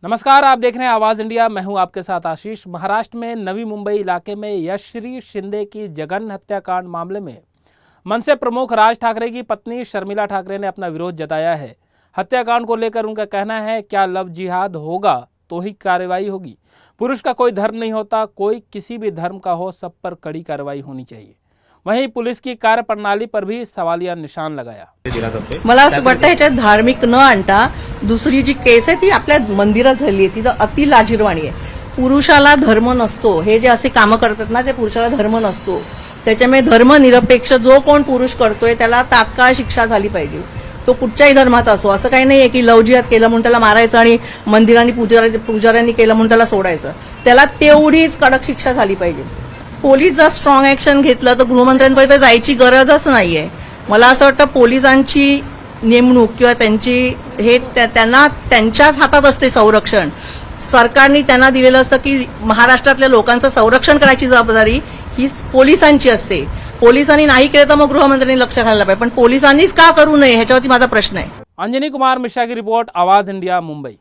नमस्कार, आप देख रहे हैं आवाज इंडिया। मैं हूं आपके साथ आशीष। महाराष्ट्र में नवी मुंबई इलाके में यशश्री शिंदे की जघन्य हत्याकांड मामले में मनसे प्रमुख राज ठाकरे की पत्नी शर्मिला ठाकरे ने अपना विरोध जताया है। हत्याकांड को लेकर उनका कहना है, क्या लव जिहाद होगा तो ही कार्रवाई होगी। पुरुष का कोई धर्म नहीं होता, कोई किसी भी धर्म का हो, सब पर कड़ी कार्रवाई होनी चाहिए। वहीं पुलिस की कार्यप्रणाली पर भी सवालिया निशान लगाया। मला असं वाटतं ह्याच्यात धार्मिक न आणता दुसरी जी केस आहे ती आपल्या मंदिरात झाली आहे, ती तर अति लाजिरवाणी आहे। पुरुषाला धर्म नसतो, हे जे असे कामं करतात ना ते पुरुषाला धर्म नसतो। त्याच्यामुळे धर्मनिरपेक्ष जो कोण पुरुष करतोय त्याला तात्काळ शिक्षा झाली पाहिजे, तो कुठच्याही धर्मात असो। असं काही नाहीये की लव जिहाद केलं म्हणून त्याला मारायचं आणि मंदिरांनी पुजाऱ्यांनी केलं म्हणून त्याला सोडायचं। त्याला तेवढीच कडक शिक्षा झाली पाहिजे। पोलीस जर स्ट्रॉंग ऍक्शन घेतलं तर गृहमंत्र्यांपर्यंत जायची गरजच नाहीये। मला असं वाटतं पोलिसांची नेमणूक किंवा त्यांची हे त्यांना त्यांच्याच हातात असते संरक्षण। सरकारने त्यांना दिलेलं असतं की महाराष्ट्रातल्या लोकांचं संरक्षण करायची जबाबदारी ही पोलिसांची असते। पोलिसांनी नाही केलं तर मग गृहमंत्र्यांनी लक्ष घालायला पाहिजे, पण पोलिसांनीच का करू नये ह्याच्यावरती माझा प्रश्न आहे। अंजनी कुमार मिश्रा की रिपोर्ट, आवाज इंडिया, मुंबई।